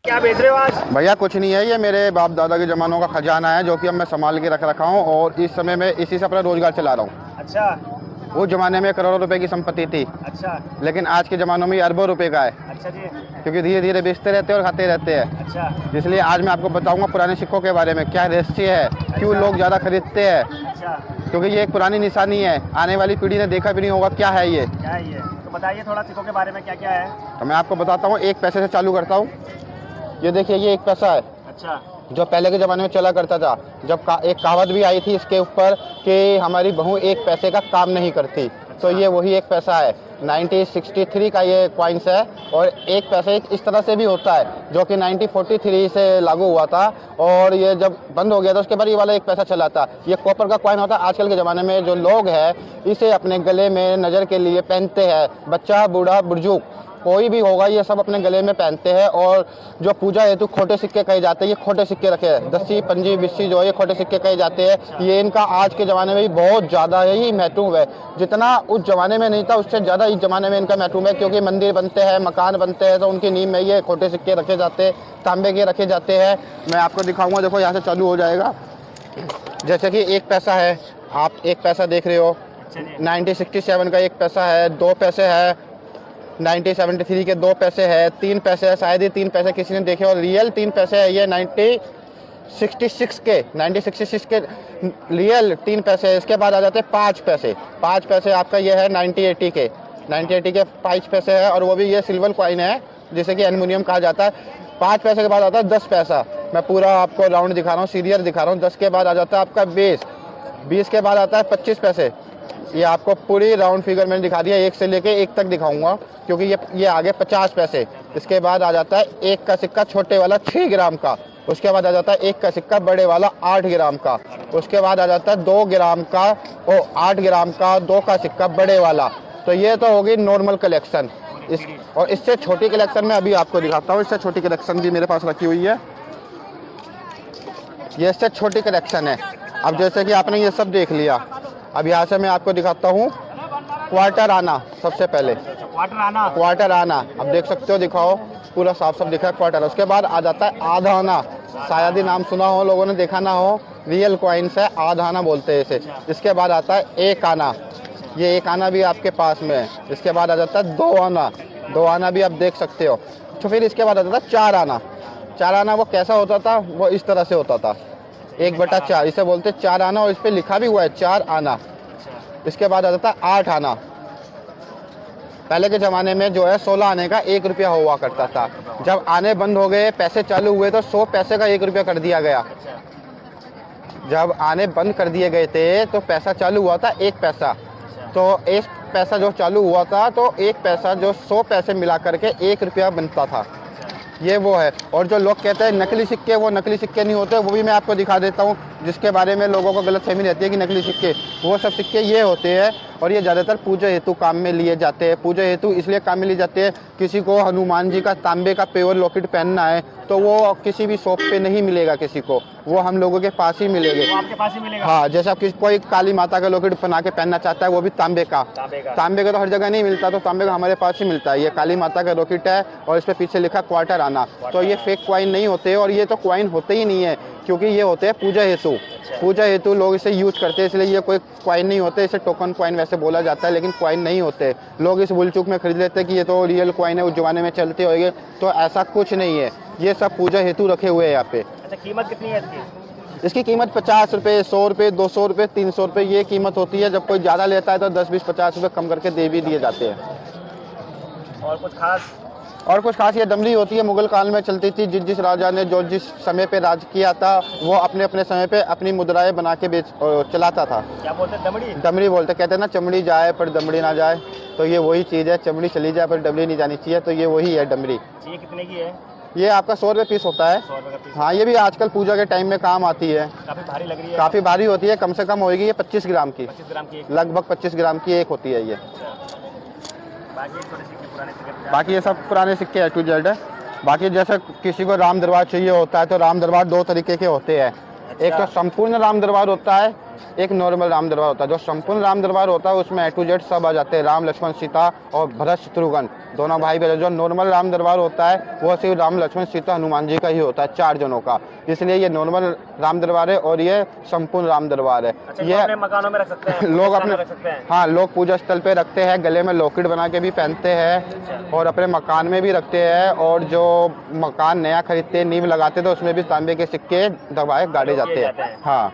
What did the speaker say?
क्या बेच रहे हो आज? भैया कुछ नहीं है, ये मेरे बाप दादा के ज़मानों का खजाना है जो कि अब मैं संभाल के रख रखा हूँ और इस समय में इसी से अपना रोजगार चला रहा हूँ। अच्छा। उस ज़माने में करोड़ों रुपए की संपत्ति थी, अच्छा। लेकिन आज के ज़मानों में ये अरबों रुपए का है, अच्छा जी। क्योंकि धीरे धीरे बेचते रहते हैं और खाते रहते हैं। अच्छा। इसलिए आज मैं आपको बताऊंगा पुराने सिक्कों के बारे में, क्या रहस्य है, क्यों लोग ज़्यादा खरीदते हैं। अच्छा। क्योंकि ये एक पुरानी निशानी है, आने वाली पीढ़ी ने देखा भी नहीं होगा क्या है ये। क्या है ये? तो बताइए थोड़ा सिक्कों के बारे में, क्या क्या है। तो मैं आपको बताता हूँ, एक पैसे से चालू करता हूँ। ये देखिए, ये एक पैसा है। अच्छा। जो पहले के ज़माने में चला करता था, जब एक कहावत भी आई थी इसके ऊपर कि हमारी बहू एक पैसे का काम नहीं करती। तो ये वही एक पैसा है, 1963 का ये कॉइन्स है। और एक पैसा इस तरह से भी होता है जो कि 1943 से लागू हुआ था, और ये जब बंद हो गया था उसके बाद ये वाला एक पैसा चला था। ये कॉपर का कॉइन होता है। आजकल के ज़माने में जो लोग हैं इसे अपने गले में नज़र के लिए पहनते हैं। बच्चा, बूढ़ा, बुजुर्ग, कोई भी होगा, ये सब अपने गले में पहनते हैं। और जो पूजा हेतु खोटे सिक्के कहे जाते हैं, ये खोटे सिक्के रखे हैं, 10, 15, 20 जो है ये खोटे सिक्के कहे जाते हैं। ये इनका आज के ज़माने में भी बहुत ज़्यादा ही महत्व है। जितना उस ज़माने में नहीं था उससे ज़्यादा इस ज़माने में इनका महत्व है, क्योंकि मंदिर बनते हैं, मकान बनते हैं, तो उनकी नींव में ये खोटे सिक्के रखे जाते हैं, तांबे के रखे जाते हैं। मैं आपको दिखाऊँगा, देखो यहाँ से चालू हो जाएगा। जैसे कि एक पैसा है, आप एक पैसा देख रहे हो, 1967 का एक पैसा है। 2 पैसे है, 1973 के 2 पैसे है। 3 पैसे है, शायद ही 3 पैसे किसी ने देखे, और रियल 3 पैसे है ये 1966 के रियल 3 पैसे है। इसके बाद आ जाते हैं 5 पैसे। 5 पैसे आपका ये है 1980 के 5 पैसे है, और वो भी ये सिल्वर कॉइन है जिसे कि एल्युमिनियम कहा जाता है। 5 पैसे के बाद आता है 10 पैसा। मैं पूरा आपको राउंड दिखा रहा हूँ, सीरियल दिखा रहा हूँ। 10 के बाद आ जाता है आपका 20 के बाद आता है 25 पैसे। ये आपको पूरी राउंड फिगर मैंने दिखा दिया, 1 से लेके 1 तक दिखाऊंगा, क्योंकि ये आगे 50 पैसे। इसके बाद आ जाता है 1 का सिक्का छोटे वाला 6 ग्राम का। उसके बाद आ जाता है 1 का सिक्का बड़े वाला 8 ग्राम का। उसके बाद आ जाता है 2 ग्राम का 8 ग्राम का 2 का सिक्का बड़े वाला। तो ये तो होगी नॉर्मल कलेक्शन। और इससे छोटी कलेक्शन में अभी आपको दिखाता हूँ। इससे छोटी कलेक्शन भी मेरे पास रखी हुई है। ये इससे छोटी कलेक्शन है। अब जैसे कि आपने ये सब देख लिया, अब यहाँ से मैं आपको दिखाता हूँ क्वार्टर आना। सबसे पहले क्वार्टर आना, अब देख सकते हो, दिखाओ, पूरा साफ साफ दिखा है क्वार्टर। उसके बाद आ जाता है आधा आना, शायद ही नाम सुना हो, लोगों ने देखा ना हो, रियल कॉइन्स है, आधा आना बोलते हैं इसे। इसके बाद आता है 1 आना, ये 1 आना भी आपके पास में है। इसके बाद आ जाता है 2 आना, 2 आना भी आप देख सकते हो। तो फिर इसके बाद आ जाता है 4 आना। 4 आना वो कैसा होता था, वो इस तरह से होता था, 1/4, इसे बोलते 4 आना, और इस पे लिखा भी हुआ है 4 आना। इसके बाद आ जाता है 8 आना। पहले के ज़माने में जो है 16 आने का 1 रुपया हुआ करता था। जब आने बंद हो गए, पैसे चालू हुए, तो 100 पैसे का 1 रुपया कर दिया गया। जब आने बंद कर दिए गए थे तो पैसा चालू हुआ था 1 पैसा। तो 1 पैसा जो चालू हुआ था, तो 1 पैसा जो 100 पैसे मिला करके 1 रुपया बनता था। ये वो है। और जो लोग कहते हैं नकली सिक्के, वो नकली सिक्के नहीं होते, वो भी मैं आपको दिखा देता हूँ, जिसके बारे में लोगों को गलतफहमी रहती है कि नकली सिक्के, वो सब सिक्के ये होते हैं। और ये ज़्यादातर पूजा हेतु काम में लिए जाते हैं। पूजा हेतु इसलिए काम में लिए जाते हैं, किसी को हनुमान जी का तांबे का प्योर लॉकेट पहनना है तो वो किसी भी शॉप पे नहीं मिलेगा किसी को, वो हम लोगों के पास ही मिलेंगे। आपके पास ही मिलेगा? हाँ, जैसे आप कोई काली माता का लॉकेट बना के पहनना चाहता है, वो भी तांबे का तो हर जगह नहीं मिलता, तो तांबे का हमारे पास ही मिलता है। ये काली माता का लॉकेट है और इस पे पीछे लिखा क्वार्टर आना। तो ये फेक कॉइन नहीं होते, और ये तो कॉइन होते ही नहीं है, क्योंकि ये होते हैं पूजा हेतु। पूजा हेतु लोग इसे यूज करते हैं, इसलिए ये कोई कॉइन नहीं होते। इसे टोकन कॉइन वैसे बोला जाता है, लेकिन कॉइन नहीं होते। लोग इस भूल चूक में खरीद लेते हैं कि ये तो रियल कॉइन है, उस जमाने में चलते होंगे, तो ऐसा कुछ नहीं है। ये सब पूजा हेतु रखे हुए हैं यहाँ पे। अच्छा, कीमत कितनी है इसकी? इसकी कीमत 50 रुपये, 100 रुपये, 200 रुपये, 300 रुपये, ये कीमत होती है। जब कोई ज़्यादा लेता है तो 10, 20, 50 रुपये कम करके दे भी दिए जाते हैं। और कुछ खास? और कुछ खास ये डमरी होती है, मुगल काल में चलती थी। जिस राजा ने जो जिस समय पे राज किया था, वो अपने अपने समय पे अपनी मुद्राएं बना के चलाता था। क्या बोलते हैं? डमरी? डमरी बोलते, कहते हैं ना, चमड़ी जाए पर डमरी ना जाए, तो ये वही चीज़ है। चमड़ी चली जाए पर डमरी नहीं जानी चाहिए, तो ये वही है डमरी। ये कितने की है? ये आपका 100 रुपये पीस होता है। 100 रुपये का पीस? हाँ, ये भी आजकल पूजा के टाइम में काम आती है। काफी भारी लग रही है? काफ़ी भारी होती है, कम से कम होगी ये 25 ग्राम की। 25 ग्राम की? लगभग 25 ग्राम की एक होती है ये। बाकी छोटे सिक्के, पुराने सिक्के? बाकी ये सब पुराने सिक्के A to Z है। बाकी जैसे किसी को राम दरबार चाहिए होता है, तो राम दरबार 2 तरीके के होते हैं। एक तो संपूर्ण राम दरबार होता है, एक नॉर्मल राम दरबार होता है। जो संपूर्ण राम दरबार होता है उसमें A to Z सब आ जाते हैं, राम लक्ष्मण सीता और भरत शत्रुघ्न दोनों भाई बहन। जो नॉर्मल राम दरबार होता है वो सिर्फ राम लक्ष्मण सीता हनुमान जी का ही होता है, 4 जनों का, इसलिए ये नॉर्मल राम दरबार है और ये संपूर्ण राम दरबार है। अच्छा, ये अपने मकानों में रख सकते हैं, लोग पूजा अपने में रख सकते हैं। हाँ, लोग पूजा स्थल पे रखते हैं, गले में लॉकेट बना के भी पहनते हैं और अपने मकान में भी रखते हैं। और जो मकान नया खरीदते हैं, नींव लगाते हैं, तो उसमें भी तांबे के सिक्के दबाए गाड़े जाते हैं। हाँ।